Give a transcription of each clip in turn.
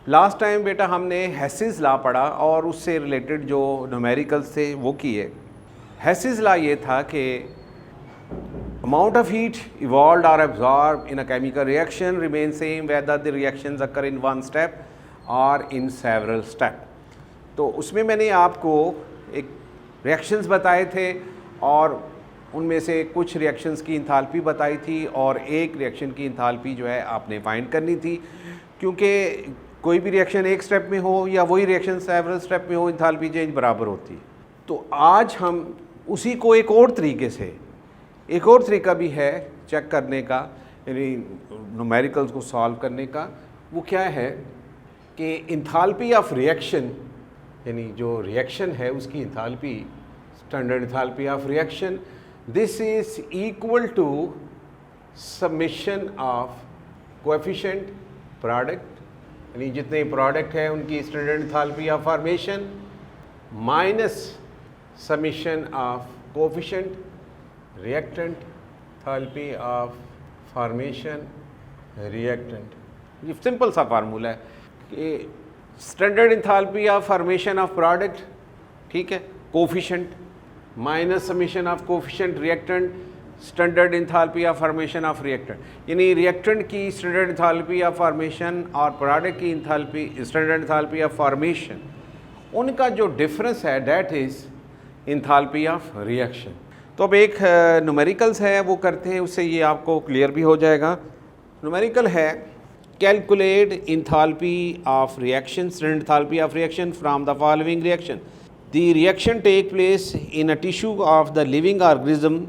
Last time बेटा हमने हेसिस law पढ़ा और उससे रिलेटेड जो न्यूमेरिकल्स थे वो किए। हेसिस लॉ ये था कि amount of heat evolved or absorbed in a chemical reaction remains same whether the reactions occur in one step or in several step। तो उसमें मैंने आपको एक रिएक्शंस बताए थे और उनमें से कुछ रिएक्शंस की इंथाल्पी बताई थी और एक रिएक्शन की इंथाल्पी जो है आपने फाइंड करनी थी, क्योंकि कोई भी रिएक्शन एक स्टेप में हो या वही रिएक्शन सेवरल स्टेप में हो, इंथाल्पी चेंज बराबर होती है। तो आज हम उसी को एक और तरीके से, एक और तरीका भी है चेक करने का, यानी न्यूमेरिकल्स को सॉल्व करने का। वो क्या है कि इंथाल्पी ऑफ रिएक्शन, यानी जो रिएक्शन है उसकी enthalpy, standard enthalpy of reaction, this is equal to summation of coefficient product, यानी जितने प्रोडक्ट है उनकी standard enthalpy of formation minus summation of coefficient reactant enthalpy of formation reactant. ये simple सा फार्मूला है कि standard enthalpy of formation of product, ठीक है, coefficient minus summation of coefficient reactant standard enthalpy of formation of reactant, यानी reactant की standard enthalpy of formation और product की enthalpy standard enthalpy of formation, उनका जो डिफरेंस है that is enthalpy of reaction. तो अब एक न्यूमेरिकल्स है वो करते हैं, उससे ये आपको क्लियर भी हो जाएगा। न्यूमेरिकल है calculate enthalpy of reaction, standard enthalpy of reaction from the following reaction. The reaction take place in a tissue of the living organism,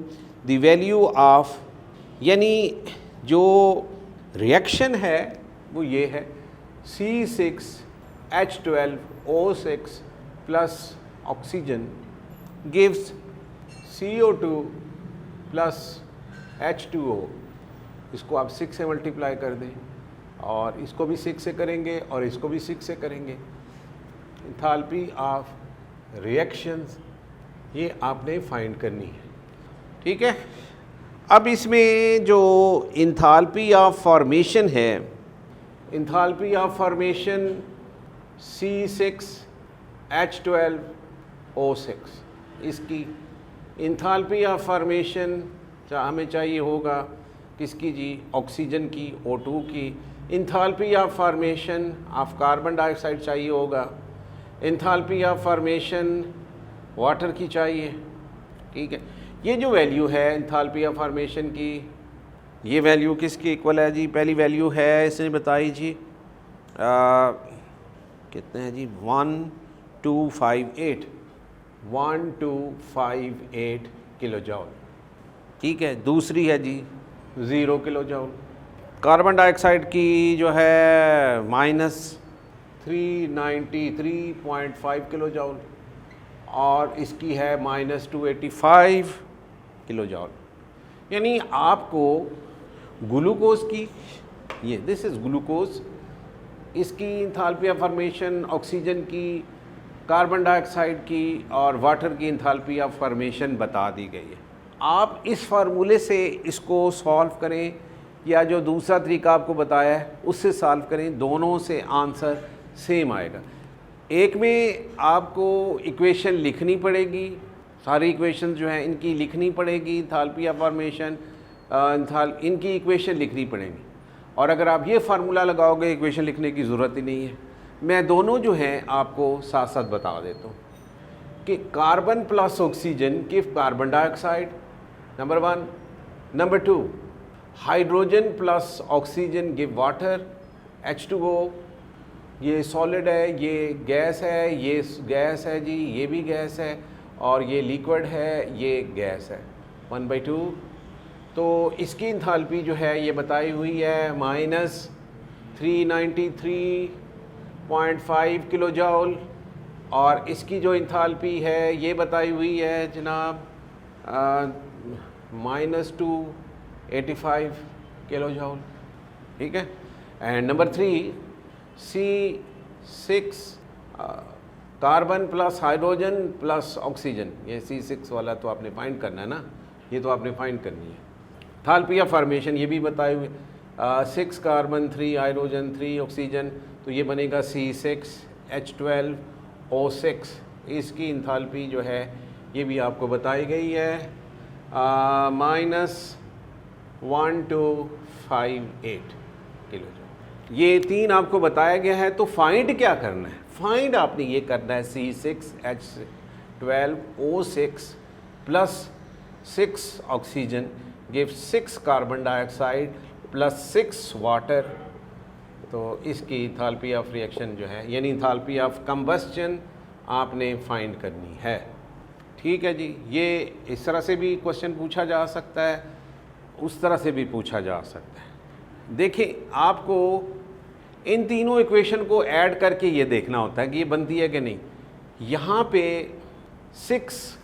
the value of, यानी जो रिएक्शन है वो ये है C6H12O6 plus oxygen gives CO2 plus H2O। इसको आप 6 से multiply कर दें और इसको भी 6 से करेंगे और इसको भी 6 से करेंगे। एंथैल्पी ऑफ रिएक्शंस ये आपने फाइंड करनी है, ठीक है। अब इसमें जो एंथैल्पी ऑफ फॉर्मेशन है, एंथैल्पी ऑफ फॉर्मेशन C6H12O6, इसकी एंथैल्पी ऑफ फॉर्मेशन हमें चाहिए होगा किसकी जी, ऑक्सीजन की, O2 की। Enthalpy of formation of carbon dioxide चाहिए होगा, एंथैल्पी ऑफ फॉर्मेशन वाटर की चाहिए, ठीक है। ये जो वैल्यू है एंथैल्पी ऑफ फॉर्मेशन की, ये वैल्यू किसकी इक्वल है जी? पहली वैल्यू है इसने बताई जी कितने हैं जी, 1258 किलो जॉल, ठीक है। दूसरी है जी 0 किलो जॉल। कार्बन डाइऑक्साइड की जो है -393.5 किलो जॉल और इसकी है -285 किलो जॉल। यानी आपको ग्लूकोज की, ये दिस इज़ ग्लूकोज, इसकी एंथैल्पी ऑफ फॉर्मेशन, ऑक्सीजन की, कार्बन डाइऑक्साइड की और वाटर की एंथैल्पी ऑफ फॉर्मेशन बता दी गई है। आप इस फार्मूले से इसको सॉल्व करें या जो दूसरा तरीका आपको बताया है उससे सॉल्व करें, दोनों से आंसर सेम आएगा। एक में आपको इक्वेशन लिखनी पड़ेगी, सारी इक्वेशन जो हैं इनकी लिखनी पड़ेगी, एंथैल्पी ऑफ फॉर्मेशन इनकी इक्वेशन लिखनी पड़ेगी। और अगर आप ये फार्मूला लगाओगे इक्वेशन लिखने की ज़रूरत ही नहीं है। मैं दोनों जो हैं आपको साथ साथ बता देता हूँ कि carbon plus oxygen give carbon dioxide, number 1। Number 2, hydrogen plus oxygen give water, H2O। ये सॉलिड है, ये गैस है, ये गैस है जी, ये भी गैस है, और ये लिक्विड है, ये गैस है, 1/2। तो इसकी एंथैल्पी जो है ये बताई हुई है -393.5 किलो जॉल, और इसकी जो एंथैल्पी है ये बताई हुई है जनाब -285 किलो जॉल, ठीक है। And number 3, C6 carbon plus hydrogen plus oxygen, ये C6 वाला तो आपने फाइंड करना है ना, ये तो आपने फाइंड करनी है। एंथैल्पी ऑफ फॉर्मेशन ये भी बताए हुए, 6 कार्बन 3 हाइड्रोजन 3 ऑक्सीजन, तो ये बनेगा C6H12O6। इसकी इंथाल्पी जो है ये भी आपको बताई गई है -1258 किलो जूल। ये 3 आपको बताया गया है। तो फाइंड क्या करना है? फाइंड आपने ये करना है C6H12O6 plus 6 oxygen give 6 carbon dioxide plus 6 water. तो इसकी इंथाल्पी ऑफ रिएक्शन जो है यानी इंथाल्पी ऑफ कंबस्चन आपने फाइंड करनी है। ठीक है जी, ये इस तरह से भी क्वेश्चन पूछा जा सकता है, उस तरह से भी पूछा जा सकता है। देखिए, आपको इन तीनों इक्वेशन को ऐड करके ये देखना होता है कि ये बनती है कि नहीं। यहाँ पे 6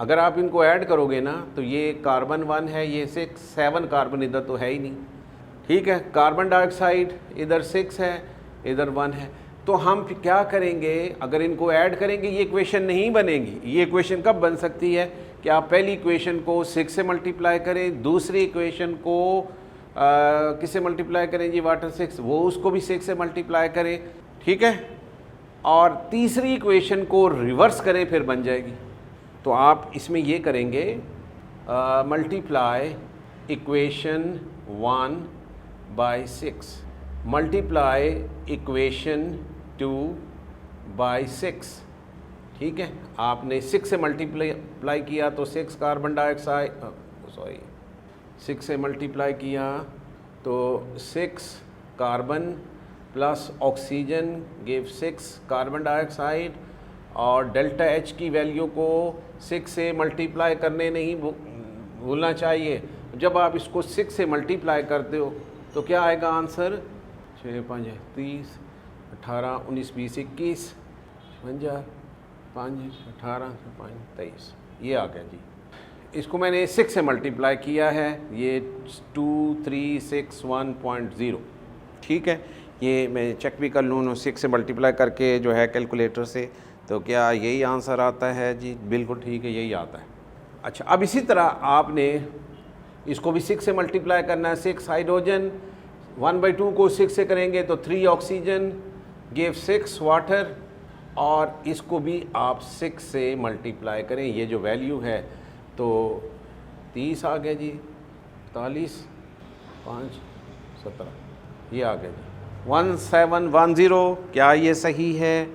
अगर आप इनको ऐड करोगे ना तो ये कार्बन 1 है, ये 7 कार्बन इधर तो है ही नहीं। ठीक है, कार्बन डाइऑक्साइड इधर 6 है, इधर 1 है। तो हम क्या करेंगे, अगर इनको ऐड करेंगे ये इक्वेशन नहीं बनेगी। ये इक्वेशन कब बन सकती है कि आप पहली इक्वेशन को 6 से मल्टीप्लाई करें, दूसरी इक्वेशन को किससे मल्टीप्लाई करें जी, वाटर 6, वो उसको भी 6 से मल्टीप्लाई करें। ठीक है, और तीसरी इक्वेशन को रिवर्स करें, फिर बन जाएगी। तो आप इसमें ये करेंगे multiply equation 1 by 6 multiply equation 2 by 6। ठीक है, आपने 6 से मल्टीप्लाई किया तो 6 कार्बन डाइऑक्साइड 6 से मल्टीप्लाई किया तो 6 carbon plus oxygen give 6 carbon dioxide, और डेल्टा H की वैल्यू को 6 से मल्टीप्लाई करने नहीं भूलना चाहिए। जब आप इसको 6 से मल्टीप्लाई करते हो तो क्या आएगा आंसर, 6 5 30 18 19 20 21 56 5 18 5 23, ये आ गया जी। इसको मैंने 6 से मल्टीप्लाई किया है, ये 2361.0। ठीक है, ये मैं चेक भी कर लूँ 6 से मल्टीप्लाई करके जो है कैलकुलेटर से, तो क्या यही आंसर आता है जी? बिल्कुल ठीक है, यही आता है। अच्छा, अब इसी तरह आपने इसको भी 6 से मल्टीप्लाई करना है। 6 हाइड्रोजन 1/2 को 6 से करेंगे तो 3 ऑक्सीजन गिव 6 वाटर, और इसको भी आप 6 से मल्टीप्लाई करें। ये जो वैल्यू है तो 30 आ गया जी, 43 5 17, ये आ गया जी 1710। क्या ये सही है?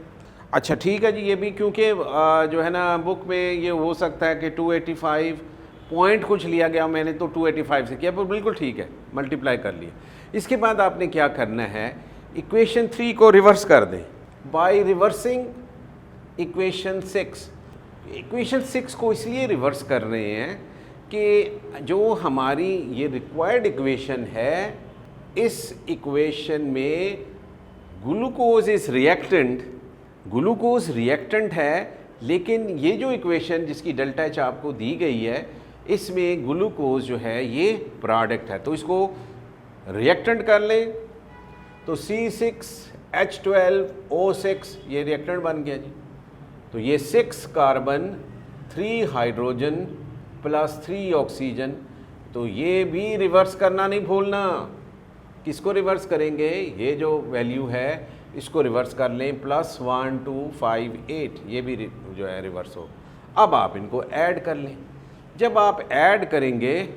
अच्छा ठीक है जी, ये भी क्योंकि जो है ना बुक में ये हो सकता है कि 285 पॉइंट कुछ लिया गया, मैंने तो 285 से किया, पर बिल्कुल ठीक है, मल्टीप्लाई कर लिया। इसके बाद आपने क्या करना है, इक्वेशन 3 को रिवर्स कर दें बाय रिवर्सिंग इक्वेशन 6। इक्वेशन 6 को इसलिए रिवर्स कर रहे हैं कि जो हमारी ये रिक्वायर्ड इक्वेशन है, इस इक्वेशन में glucose is reactant, glucose reactant है, लेकिन ये जो इक्वेशन जिसकी डेल्टा एच आपको दी गई है, इसमें ग्लूकोज जो है ये प्रोडक्ट है। तो इसको रिएक्टेंट कर लें तो C6H12O6 ये रिएक्टेंट बन गया जी। तो ये 6 कार्बन 3 हाइड्रोजन प्लस 3 ऑक्सीजन, तो ये भी रिवर्स करना नहीं भूलना। किसको रिवर्स करेंगे, ये जो वैल्यू है इसको रिवर्स कर लें, +1258, ये भी जो है रिवर्स हो। अब आप इनको ऐड कर लें। जब आप ऐड करेंगे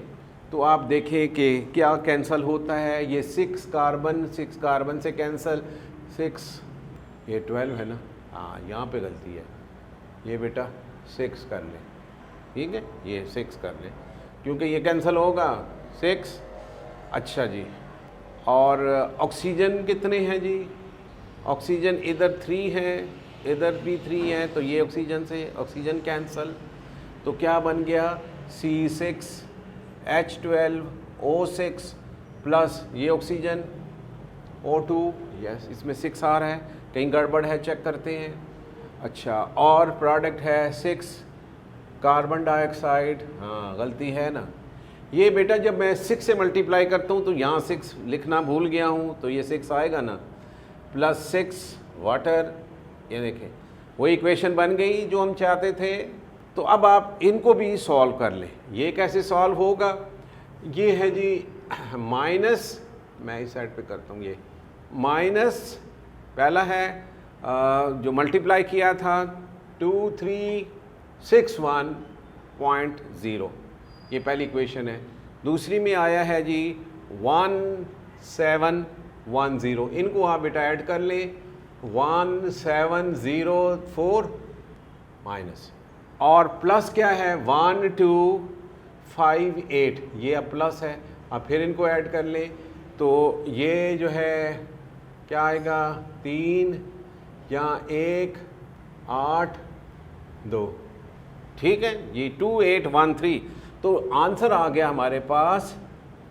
तो आप देखें कि क्या कैंसिल होता है। ये 6 कार्बन से कैंसिल, 6 ये 12 है ना, हाँ यहाँ पे गलती है, ये बेटा 6 कर लें। ठीक है, ये 6 कर लें क्योंकि ये कैंसिल होगा 6। अच्छा जी, और ऑक्सीजन कितने हैं जी, ऑक्सीजन इधर 3 है, इधर भी 3 है, तो ये ऑक्सीजन से ऑक्सीजन कैंसल, तो क्या बन गया C6H12O6 प्लस ये ऑक्सीजन O2, यस इसमें 6 आ रहा है, कहीं गड़बड़ है चेक करते हैं। अच्छा, और प्रोडक्ट है 6 कार्बन डाइऑक्साइड, हाँ गलती है ना। ये बेटा जब मैं 6 से मल्टीप्लाई करता हूँ तो यहाँ 6 लिखना भूल गया हूँ, तो ये 6 आएगा ना, +6 वाटर, ये देखें वही इक्वेशन बन गई जो हम चाहते थे। तो अब आप इनको भी सॉल्व कर लें। ये कैसे सॉल्व होगा, ये है जी मैं इस साइड पे करता हूँ, ये माइनस पहला है जो मल्टीप्लाई किया था 2361.0, ये पहली इक्वेशन है। दूसरी में आया है जी 1710, इनको आप बेटा ऐड कर लें 1704 माइनस, और प्लस क्या है 1258, ये अब प्लस है। अब फिर इनको ऐड कर लें तो ये जो है क्या आएगा 3 या 1 8 2, ठीक है ये 2813। तो आंसर आ गया हमारे पास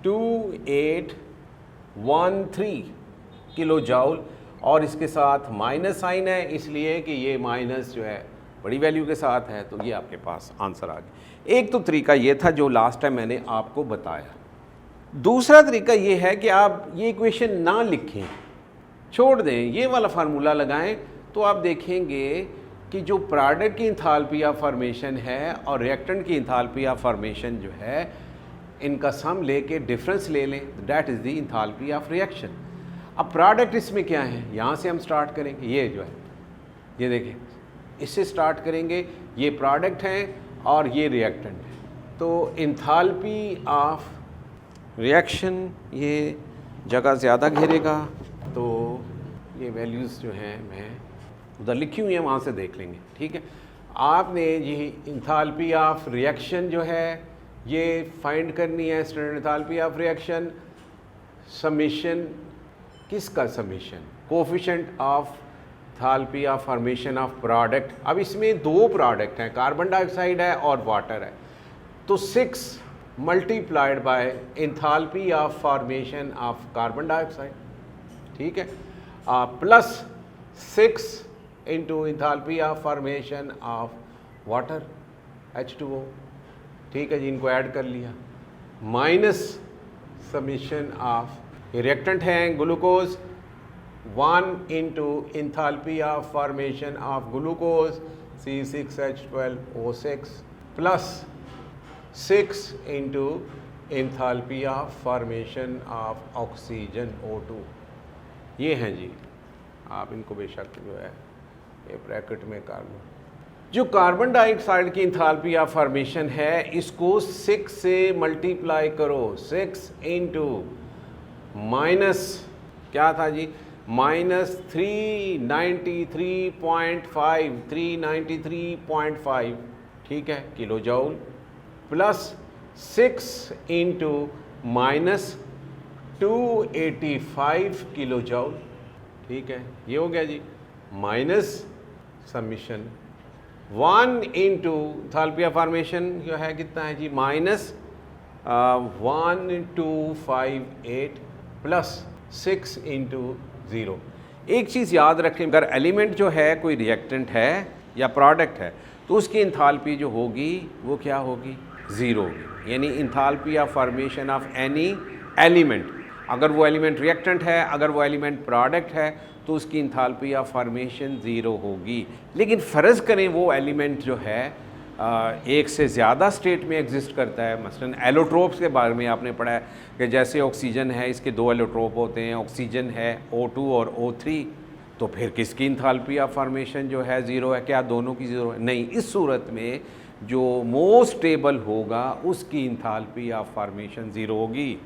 2813 किलो जूल, और इसके साथ माइनस साइन है इसलिए कि ये माइनस जो है बड़ी वैल्यू के साथ है, तो ये आपके पास आंसर आ गया। एक तो तरीका ये था जो लास्ट टाइम मैंने आपको बताया। दूसरा तरीका ये है कि आप ये इक्वेशन ना लिखें, छोड़ दें, ये वाला फार्मूला लगाएं, तो आप देखेंगे कि जो प्रोडक्ट की इंथाल्पी ऑफ फॉर्मेशन है और रिएक्टेंट की इंथाल्पी ऑफ फॉर्मेशन जो है, इनका सम लेके डिफरेंस ले लें, that is the enthalpy of reaction. अब प्रोडक्ट इसमें क्या है, यहाँ से हम स्टार्ट करेंगे, ये जो है ये देखें, इससे स्टार्ट करेंगे, ये प्रोडक्ट है और ये रिएक्टेंट है। तो इंथाल्पी ऑफ रिएक्शन ये जगह ज़्यादा घेरेगा, तो ये वैल्यूज़ जो हैं मैं उधर लिखी हुई हैं, वहाँ से देख लेंगे, ठीक है। आपने ये इंथाल्पी ऑफ रिएक्शन जो है ये फाइंड करनी है, standard enthalpy of reaction summation, किसका summation, coefficient of enthalpy of formation of product. अब इसमें दो प्रोडक्ट हैं, कार्बन डाइऑक्साइड है और वाटर है, तो 6 multiplied by enthalpy of formation of carbon dioxide, ठीक है, plus 6 into enthalpy of formation of water H2O, ठीक है जी, इनको ऐड कर लिया, माइनस समीशन ऑफ रिएक्टेंट हैं glucose 1 into enthalpy of formation of glucose C6H12O6 plus 6 into enthalpy of formation of oxygen O2। ये हैं जी, आप इनको बेशक जो है ये ब्रैकेट में कर लो। जो कार्बन डाइऑक्साइड की इंथाल्पी ऑफ फॉर्मेशन है, इसको 6 से मल्टीप्लाई करो, 6 इंटू माइनस क्या था जी, माइनस 393.5, ठीक है, kilo joule, plus 6 into minus 285 kilo joule, ठीक है, ये हो गया जी, minus summation 1 into enthalpy of formation जो है कितना है जी, माइनस 1258 प्लस 6 इंटू 0। एक चीज़ याद रखें, अगर एलिमेंट जो है कोई रिएक्टेंट है या प्रोडक्ट है, तो उसकी इंथाल्पी जो होगी वो क्या होगी, 0 होगी। यानी enthalpy of formation of any element, अगर वो एलिमेंट रिएक्टेंट है, अगर वो एलिमेंट प्रोडक्ट है, तो उसकी इंथाल्पी ऑफ फॉर्मेशन 0 होगी। लेकिन फ़र्ज़ करें वो एलिमेंट जो है एक से ज़्यादा स्टेट में एग्जिस्ट करता है। मसलन एलोट्रोप्स के बारे में आपने पढ़ा है कि जैसे ऑक्सीजन है, इसके 2 एलोट्रोप होते हैं, ऑक्सीजन है O2 और O3, तो फिर किसकी इंथाल्पी ऑफ फॉर्मेशन जो है 0 है, क्या दोनों की 0 है? नहीं, इस सूरत में जो मोस्ट स्टेबल होगा उसकी इंथाल्पी ऑफ फॉर्मेशन 0 होगी।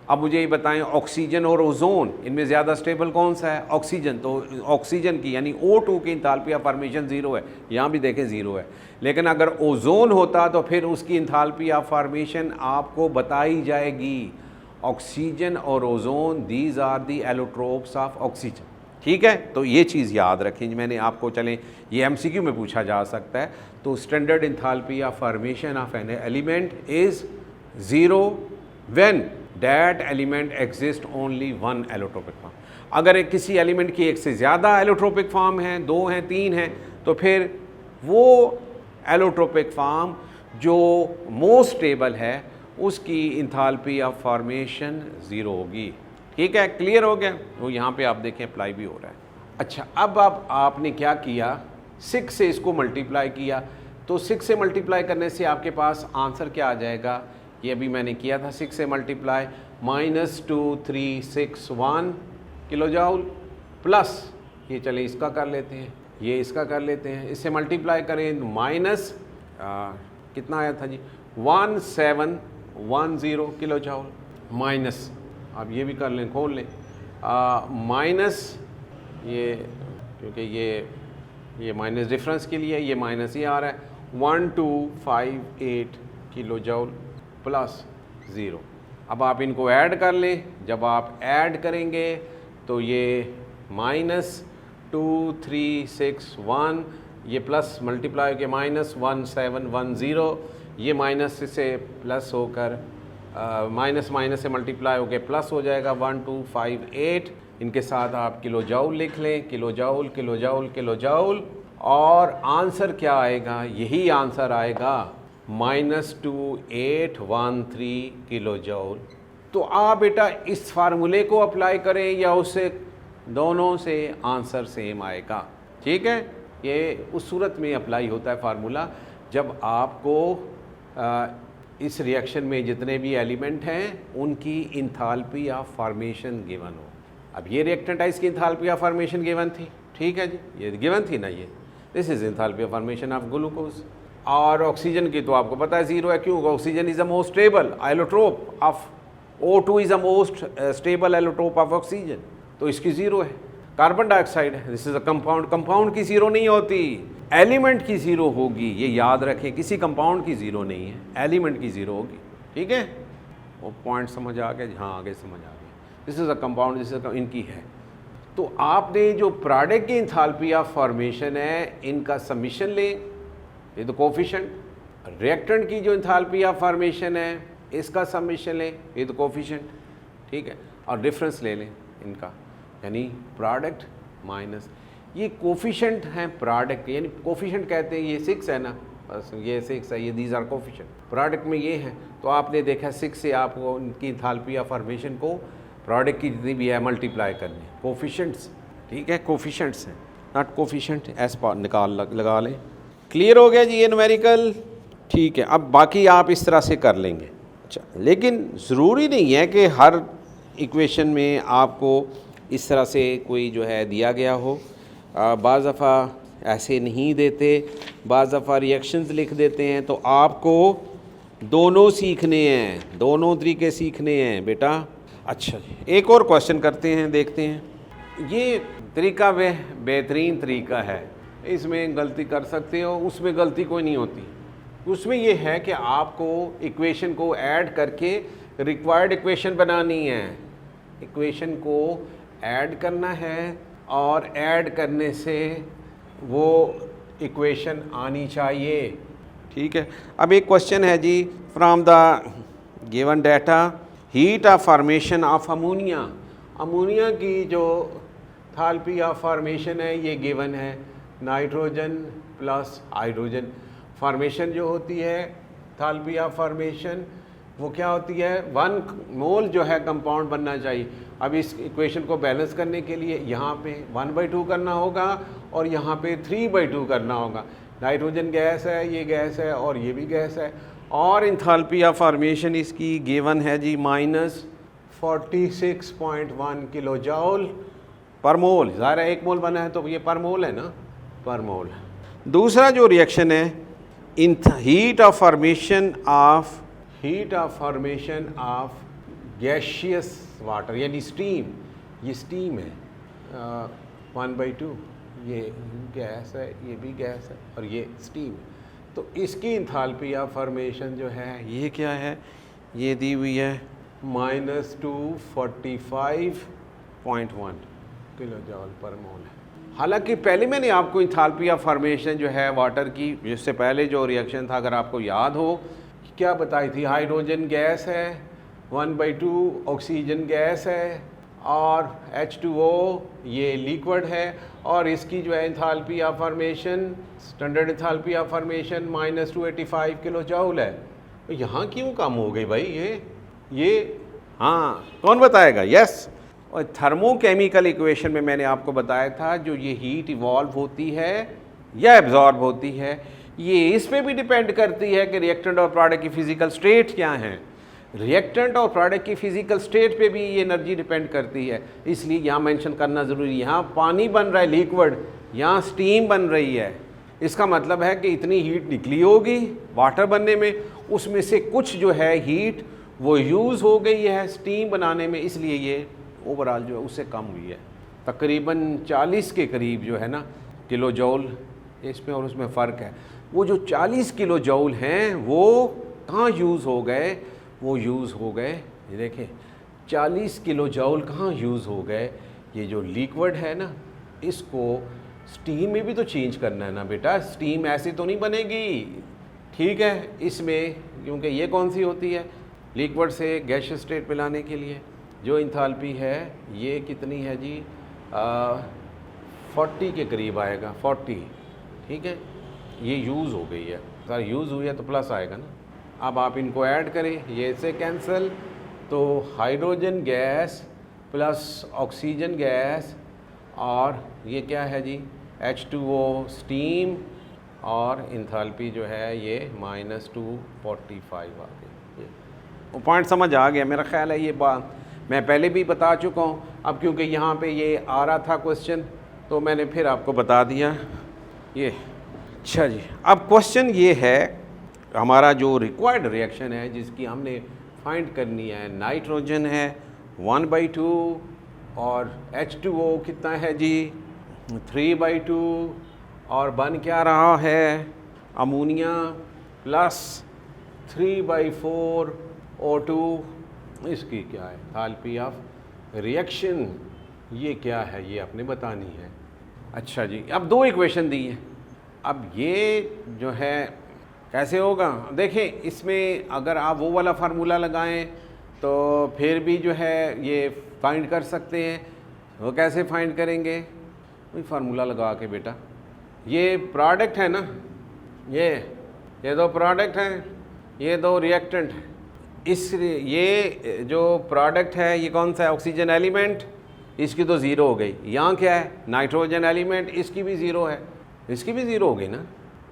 अब मुझे ये बताएं, ऑक्सीजन और ओजोन, इनमें ज़्यादा स्टेबल कौन सा है? ऑक्सीजन। तो ऑक्सीजन की यानी O2 की इंथाल्पी ऑफ फॉर्मेशन 0 है, यहाँ भी देखें 0 है। लेकिन अगर ओजोन होता तो फिर उसकी इंथाल्पी ऑफ फॉर्मेशन आपको बताई जाएगी। ऑक्सीजन और ozone, these are the allotropes of oxygen, ठीक है। तो ये चीज़ याद रखें, मैंने आपको, चलें ये MCQ में पूछा जा सकता है। तो standard enthalpy of formation of an element is 0 when that element exist only 1 allotropic form. अगर एक किसी एलिमेंट की एक से ज़्यादा एलोट्रोपिक फॉर्म हैं, 2 हैं, 3 हैं, तो फिर वो एलोट्रोपिक फॉर्म जो मोस्ट स्टेबल है उसकी इंथाल्पी ऑफ फॉर्मेशन 0 होगी, ठीक है। क्लियर हो गया? तो यहाँ पे आप देखें अप्लाई भी हो रहा है। अच्छा, अब आपने क्या किया, 6 से इसको मल्टीप्लाई किया, तो 6 से मल्टीप्लाई करने से आपके पास आंसर क्या आ जाएगा, ये अभी मैंने किया था 6 से मल्टीप्लाई, -2361 किलो जाउल प्लस ये चले इसका कर लेते हैं, ये इसका कर लेते हैं, इससे मल्टीप्लाई करें तो माइनस कितना आया था जी 1710 किलो जाउल माइनस, अब ये भी कर लें, खोल लें, माइनस ये क्योंकि ये माइनस डिफरेंस के लिए ये माइनस ही आ रहा है 1258 किलो जाउल प्लस 0। अब आप इनको ऐड कर लें, जब आप ऐड करेंगे तो ये -2361 ये प्लस मल्टीप्लाई के -1710 ये माइनस से प्लस होकर माइनस से मल्टीप्लाई होकर प्लस हो जाएगा 1258। इनके साथ आप किलो जाउल लिख लें, kilo joule kilo joule kilo joule, और आंसर क्या आएगा, यही आंसर आएगा -2813 किलो जाउल। तो आप बेटा इस फार्मूले को अप्लाई करें या उससे, दोनों से आंसर सेम आएगा। ठीक है, ये उस सूरत में अप्लाई होता है फार्मूला जब आपको इस रिएक्शन में जितने भी एलिमेंट हैं उनकी इंथाल्पी ऑफ फॉर्मेशन गिवन हो। अब ये रिएक्टेंट है, इसकी इंथाल्पी ऑफ फॉर्मेशन गिवन थी, ठीक है जी, ये गिवन थी ना, ये this is enthalpy of formation of glucose. और ऑक्सीजन की तो आपको पता है 0 है, क्यों, oxygen is the most stable allotrope of O2 is the most stable allotrope of oxygen, तो इसकी 0 है। कार्बन डाइऑक्साइड है, this is a compound, compound की 0 नहीं होती, एलिमेंट की 0 होगी, ये याद रखें, किसी कंपाउंड की 0 नहीं है, एलिमेंट की 0 होगी। ठीक है, वो पॉइंट समझ आ गया, हाँ आगे समझ आ गया, this is a compound, this is इनकी है। तो आपने जो प्रोडक्ट की इंथाल्पी ऑफ फॉर्मेशन है इनका समीशन लें, ये तो कोफिशिएंट, रिएक्टेंट की जो इंथाल्पी ऑफ फॉर्मेशन है इसका समीशन लें, ये तो कोफिशिएंट, ठीक है, और डिफरेंस ले लें इनका, यानी प्रोडक्ट माइनस ये कोफिशिएंट हैं प्रोडक्ट, यानी कोफिशिएंट कहते हैं, ये 6 है ना, बस ये 6 है, ये दीज आर कोफिशिएंट, प्रोडक्ट में ये है। तो आपने देखा 6 से आपको उनकी इंथाल्पी ऑफ फॉर्मेशन को प्रोडक्ट की जितनी भी है मल्टीप्लाई करनी, कोफिशिएंट्स, ठीक है, कोफिशिएंट्स हैं, नॉट कोफिशिएंट, एस निकाल लगा लें। क्लियर हो गया जी ये न्यूमेरिकल, ठीक है। अब बाकी आप इस तरह से कर लेंगे। अच्छा, लेकिन ज़रूरी नहीं है कि हर इक्वेशन में आपको इस तरह से कोई जो है दिया गया हो, बाज़ दफ़ा ऐसे नहीं देते, बाज़ दफ़ा रिएक्शंस लिख देते हैं, तो आपको दोनों सीखने हैं, दोनों तरीके सीखने हैं बेटा। अच्छा जी, एक और क्वेश्चन करते हैं, देखते हैं। ये तरीका वह बेहतरीन तरीका है, इसमें गलती कर सकते हो, उसमें गलती कोई नहीं होती। उसमें ये है कि आपको इक्वेशन को ऐड करके रिक्वायर्ड इक्वेशन बनानी है, इक्वेशन को ऐड करना है और ऐड करने से वो इक्वेशन आनी चाहिए। ठीक है, अब एक क्वेश्चन है जी, from the given data heat of formation of ammonia, ammonia की जो थाल्पी ऑफ फॉर्मेशन है ये गिवन है, नाइट्रोजन प्लस हाइड्रोजन। फॉर्मेशन जो होती है थाल्पी ऑफ फॉर्मेशन वो क्या होती है, 1 मोल जो है कंपाउंड बनना चाहिए। अब इस इक्वेशन को बैलेंस करने के लिए यहाँ पे 1/2 करना होगा और यहाँ पे 3/2 करना होगा। नाइट्रोजन गैस है, ये गैस है और ये भी गैस है, और इंथाल्पी ऑफ फॉर्मेशन इसकी गिवन है जी -46.1 किलो जाउल पर मोल। ज़ाहिर है 1 मोल बना है तो ये पर मोल है ना, पर मोल। दूसरा जो रिएक्शन है इन heat of formation of gaseous water, यानी स्टीम, ये स्टीम है 1/2, ये गैस है, ये भी गैस है और ये स्टीम है। तो इसकी इंथाल्पी ऑफ फॉर्मेशन जो है ये क्या है, ये दी हुई है -245.1 किलो जॉल पर मोल है। हालांकि पहले मैंने आपको इंथाल्पी ऑफ फॉर्मेशन जो है वाटर की, जिससे पहले जो रिएक्शन था अगर आपको याद हो, क्या बताई थी, हाइड्रोजन गैस है, 1/2 ऑक्सीजन गैस है और H2O ये लिक्विड है, और इसकी जो है enthalpy of formation, standard enthalpy of formation -285 kilo जॉल है। तो यहाँ क्यों कम हो गई भाई ये हाँ कौन बताएगा? यस, और थर्मोकेमिकल इक्वेशन में मैंने आपको बताया था जो ये हीट इवॉल्व होती है या एब्जॉर्ब होती है, ये इस पे भी डिपेंड करती है कि रिएक्टेंट और प्रोडक्ट की फिजिकल स्टेट क्या है। रिएक्टेंट और प्रोडक्ट की फिजिकल स्टेट पे भी ये एनर्जी डिपेंड करती है, इसलिए यहाँ मेंशन करना ज़रूरी है। यहाँ पानी बन रहा है लिक्विड, यहाँ स्टीम बन रही है, इसका मतलब है कि इतनी हीट निकली होगी वाटर बनने में, उसमें से कुछ जो है हीट वो यूज़ हो गई है स्टीम बनाने में, इसलिए ये ओवरऑल जो है उससे कम हुई है। तकरीबन 40 के करीब जो है ना किलो जौल, इसमें और उसमें फ़र्क है। वो जो 40 किलो जौल हैं वो कहाँ यूज़ हो गए, वो यूज़ हो गए, ये देखें 40 किलो जौल कहाँ यूज़ हो गए, ये जो लिक्विड है ना इसको स्टीम में भी तो चेंज करना है ना बेटा, स्टीम ऐसे तो नहीं बनेगी, ठीक है। इसमें क्योंकि ये कौन सी होती है, लिक्विड से गैसियस स्टेट में लाने के लिए जो इंथैल्पी है ये कितनी है जी, 40 के करीब आएगा, 40, ठीक है। ये यूज़ हो गई है, सर यूज़ हुई है तो प्लस आएगा ना। अब आप इनको ऐड करें, ये से कैंसिल, तो hydrogen gas plus oxygen gas और ये क्या है जी H2O स्टीम, और इंथैल्पी जो है ये -245 आ गई। वो पॉइंट समझ आ गया मेरा ख्याल है, ये बात मैं पहले भी बता चुका हूँ, अब क्योंकि यहाँ पे ये आ रहा था क्वेश्चन तो मैंने फिर आपको बता दिया ये। अच्छा जी, अब क्वेश्चन ये है हमारा जो रिक्वायर्ड रिएक्शन है जिसकी हमने फाइंड करनी है, नाइट्रोजन है 1/2 और H2O कितना है जी 3/2, और बन क्या रहा है अमोनिया प्लस 3/4 O2, इसकी क्या है एंथैल्पी ऑफ रिएक्शन, ये क्या है ये आपने बतानी है। अच्छा जी, अब दो इक्वेशन दी है, अब ये जो है कैसे होगा, देखें इसमें अगर आप वो वाला फार्मूला लगाएं तो फिर भी जो है ये फाइंड कर सकते हैं। वो कैसे फाइंड करेंगे, वही फार्मूला लगा के बेटा, ये प्रोडक्ट है ना, ये दो प्रोडक्ट हैं, ये दो रिएक्टेंट हैं, इस ये जो प्रोडक्ट है ये कौन सा है ऑक्सीजन एलिमेंट, इसकी तो ज़ीरो हो गई। यहाँ क्या है नाइट्रोजन एलिमेंट, इसकी भी ज़ीरो है, इसकी भी ज़ीरो हो गई ना।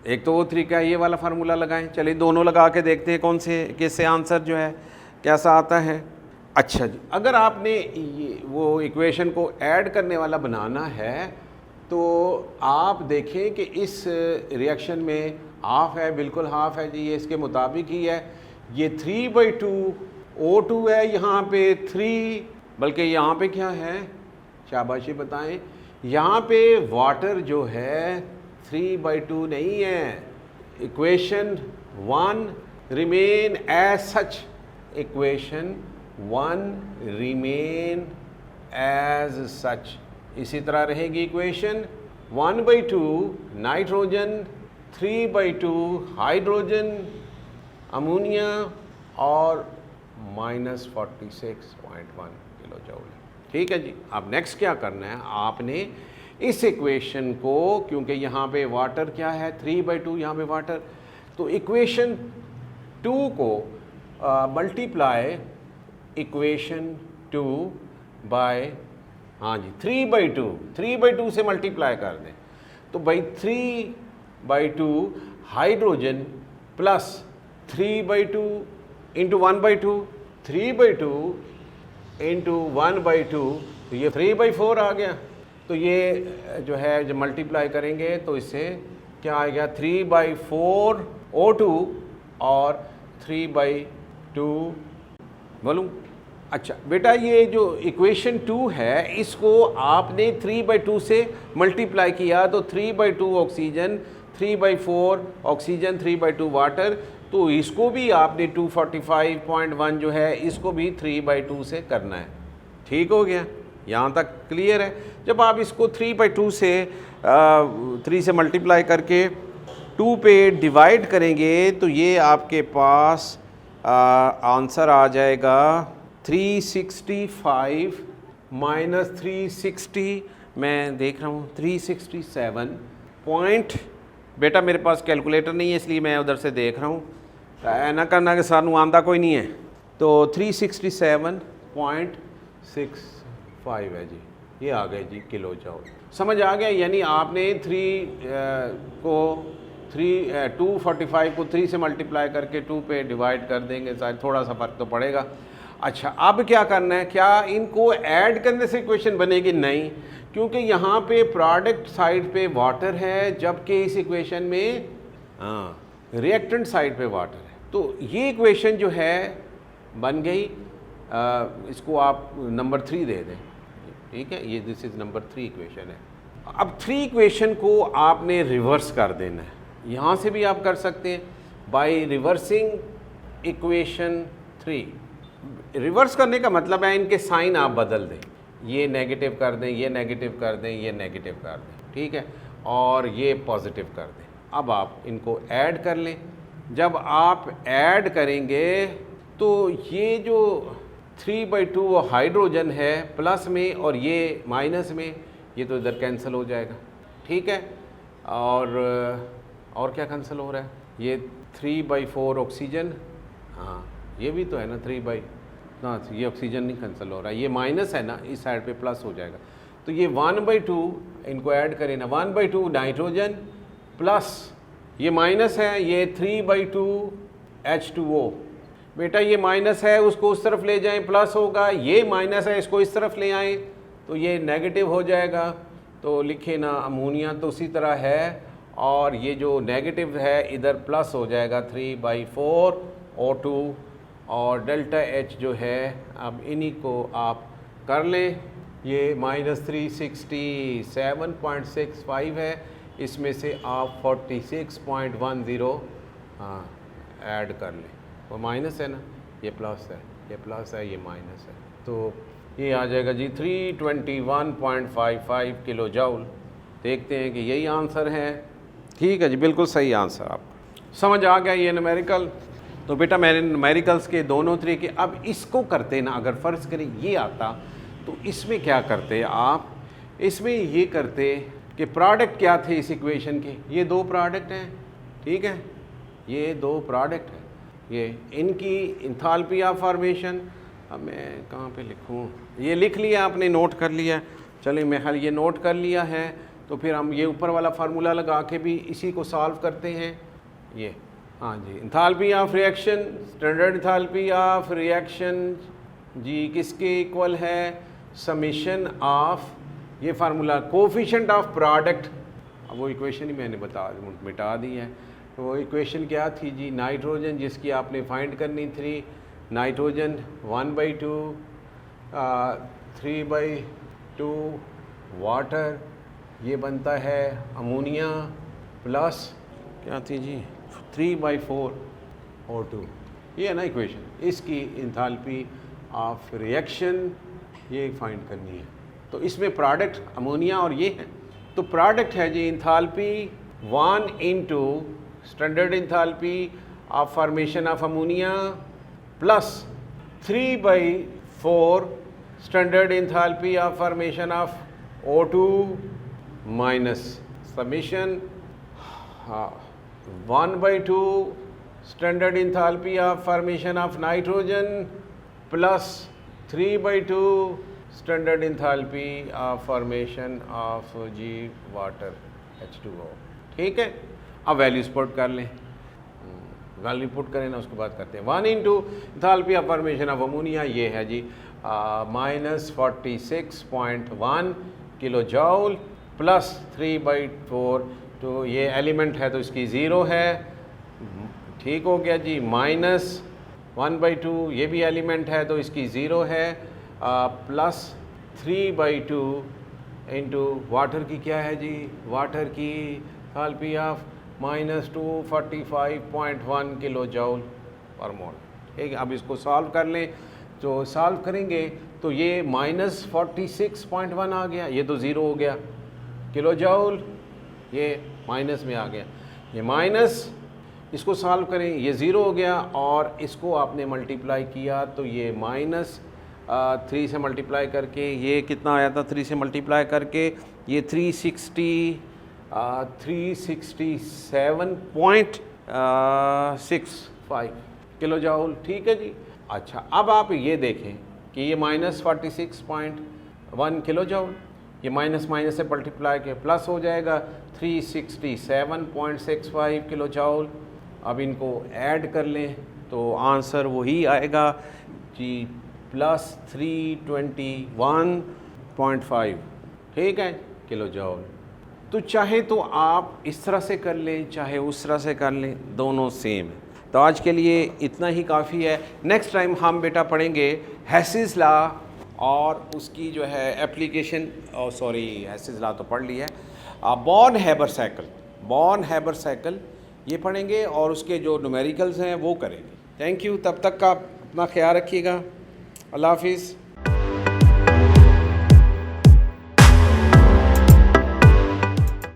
एक तो वो तरीका है ये वाला फार्मूला लगाएं, चलिए दोनों लगा के देखते हैं कौन से किससे आंसर जो है कैसा आता है। अच्छा जी, अगर आपने ये वो इक्वेशन को ऐड करने वाला बनाना है तो आप देखें कि इस रिएक्शन में हाफ है, बिल्कुल हाफ है जी, ये इसके मुताबिक ही है। ये 3/2 O2 है, यहाँ पे 3, बल्कि यहाँ पे क्या है शाबाशी बताएं, यहाँ पे वाटर जो है 3/2 नहीं है। Equation 1 remain as such, equation 1 remain as such, इसी तरह रहेगी इक्वेशन 1/2 नाइट्रोजन, 3/2 हाइड्रोजन अमोनिया और -46.1 किलो जूल। ठीक है जी, अब नेक्स्ट क्या करना है, आपने इस इक्वेशन को, क्योंकि यहाँ पे वाटर क्या है 3/2, यहाँ पे वाटर, तो इक्वेशन 2 को मल्टीप्लाई इक्वेशन 2 बाय, हाँ जी 3/2 से मल्टीप्लाई कर दें, तो भाई 3/2 हाइड्रोजन प्लस 3/2 इंटू 1/2, 3/2 इंटू 1/2, तो ये 3/4 आ गया। तो ये जो है जब मल्टीप्लाई करेंगे तो इससे क्या आ गया 3/4 O2 और 3/2 बोलूँ। अच्छा बेटा, ये जो इक्वेशन 2 है इसको आपने 3/2 से मल्टीप्लाई किया तो 3/2 ऑक्सीजन, 3/4 ऑक्सीजन, 3/2 वाटर, तो इसको भी आपने 245.1 जो है इसको भी 3/2 से करना है। ठीक हो गया, यहाँ तक क्लियर है। जब आप इसको 3/2 से 3 से मल्टीप्लाई करके 2 पे डिवाइड करेंगे तो ये आपके पास आंसर आ जाएगा 365 माइनस 360, मैं देख रहा हूँ 367 पॉइंट, बेटा मेरे पास कैलकुलेटर नहीं है इसलिए मैं उधर से देख रहा हूँ, ना करना कि सानू आंदा कोई नहीं है, तो 367.65 है जी, ये आ गए जी किलो जूल। समझ आ गया, यानी आपने 3 को 245 को 3 से मल्टीप्लाई करके 2 पे डिवाइड कर देंगे, शायद थोड़ा सा फ़र्क तो पड़ेगा। अच्छा, अब क्या करना है, क्या इनको ऐड करने से इक्वेशन बनेगी? नहीं, क्योंकि यहाँ पे प्रोडक्ट साइड पे वाटर है, जबकि इस इक्वेशन में रिएक्टेंट साइड पे वाटर है। तो ये इक्वेशन जो है बन गई, इसको आप नंबर 3 दे दें, ठीक है, ये दिस इज़ नंबर 3 इक्वेशन है। अब 3 इक्वेशन को आपने रिवर्स कर देना है। यहाँ से भी आप कर सकते हैं बाय रिवर्सिंग इक्वेशन 3। रिवर्स करने का मतलब है इनके साइन आप बदल दें, ये नेगेटिव कर दें, ये नेगेटिव कर दें, ये नेगेटिव कर दें, ठीक है, और ये पॉजिटिव कर दें। अब आप इनको ऐड कर लें। जब आप ऐड करेंगे तो ये जो 3/2 हाइड्रोजन है प्लस में और ये माइनस में, ये तो इधर कैंसिल हो जाएगा, ठीक है। और क्या कैंसिल हो रहा है? ये 3/4 ऑक्सीजन, हाँ ये भी तो है ना 3/, ना ये ऑक्सीजन नहीं कैंसिल हो रहा है, ये माइनस है ना, इस साइड पे प्लस हो जाएगा। तो ये 1/2 इनको ऐड करें ना, 1/2 नाइट्रोजन प्लस ये माइनस है, ये 3/2 H2O। बेटा ये माइनस है, उसको उस तरफ ले जाएं, प्लस होगा, ये माइनस है, इसको इस तरफ ले आएँ तो ये नेगेटिव हो जाएगा। तो लिखे ना, अमोनिया तो उसी तरह है, और ये जो नेगेटिव है इधर प्लस हो जाएगा 3/4 O2, और डेल्टा H जो है, अब इन्हीं को आप कर लें, ये -367.65 है, इसमें से आप 46.10 ऐड कर लें। वो माइनस है ना, ये प्लस है, ये प्लस है, ये माइनस है, तो ये आ जाएगा जी 321.55 किलो जूल। देखते हैं कि यही आंसर है। ठीक है जी, बिल्कुल सही आंसर। आप समझ आ गया ये न्यूमेरिकल। तो बेटा मैंने न्यूमेरिकल्स के दोनों तरीके, अब इसको करते ना, अगर फ़र्ज़ करें ये आता तो इसमें क्या करते आप, इसमें ये करते कि प्रोडक्ट क्या थे इस इक्वेशन के, ये 2 प्रोडक्ट हैं, ठीक है, ये 2 प्रोडक्ट हैं, ये इनकी इंथाल्पी ऑफ फॉर्मेशन, अब मैं कहाँ पे लिखूँ, ये लिख लिया आपने, नोट कर लिया, चलिए मैं हाल ये नोट कर लिया है। तो फिर हम ये ऊपर वाला फार्मूला लगा के भी इसी को सॉल्व करते हैं। ये हाँ जी, enthalpy of reaction, standard enthalpy of reaction जी किसके इक्वल है, समेशन ऑफ, ये फार्मूला कोफिशिएंट ऑफ प्रोडक्ट, अब वो इक्वेशन ही मैंने मिटा दी है। तो वो इक्वेशन क्या थी जी, नाइट्रोजन जिसकी आपने फाइंड करनी थी, नाइट्रोजन 1/2, 3/2 वाटर, ये बनता है अमोनिया प्लस क्या थी जी 3/4 O2, ये है ना इक्वेशन। इसकी इंथाल्पी ऑफ रिएक्शन ये फाइंड करनी है। तो इसमें प्रोडक्ट अमोनिया और ये है, तो प्रोडक्ट है जी enthalpy 1 into standard enthalpy of formation of ammonia plus 3/4 standard enthalpy of formation of O2 minus summation 1/2 standard enthalpy of formation of nitrogen plus 3/2 standard enthalpy of formation of जी water H2O। ठीक है, अब values put कर लें, value put करें ना, उसके बाद करते हैं। 1 into enthalpy of formation of ammonia, ये है जी -46.1 किलो जूल प्लस 3/4, तो ये एलिमेंट है तो इसकी 0 है, ठीक हो गया जी, माइनस 1/2, ये भी एलिमेंट है तो इसकी 0 है, प्लस 3/2 इंटू वाटर की क्या है जी, वाटर की enthalpy of -245.1 kilo joule per mole. ठीक है, अब इसको सॉल्व कर लें, तो सॉल्व करेंगे तो ये -46.1 आ गया, ये तो 0 हो गया, किलो जूल ये माइनस में आ गया, ये माइनस, इसको सॉल्व करें, ये 0 हो गया, और इसको आपने मल्टीप्लाई किया तो ये -3 से मल्टीप्लाई करके ये कितना आया था, 3 से मल्टीप्लाई करके ये 367.65 किलो जूल। ठीक है जी। अच्छा, अब आप ये देखें कि ये -46.1 किलो जूल, ये माइनस माइनस से मल्टीप्लाई के प्लस हो जाएगा 367.65 किलो जॉल। अब इनको ऐड कर लें तो आंसर वही आएगा जी प्लस 321.5, ठीक है, किलो जॉल। तो चाहे तो आप इस तरह से कर लें चाहे उस तरह से कर लें, दोनों सेम है। तो आज के लिए इतना ही काफ़ी है। नेक्स्ट टाइम हम बेटा पढ़ेंगे हेसिस लॉ और उसकी जो है एप्लीकेशन, सॉरी हेसिस लॉ तो पढ़ ली है, बॉर्न हैबर साइकिल ये पढ़ेंगे और उसके जो न्यूमेरिकल्स हैं वो करेंगे। थैंक यू, तब तक का अपना ख्याल रखिएगा। अल्लाह हाफिज़।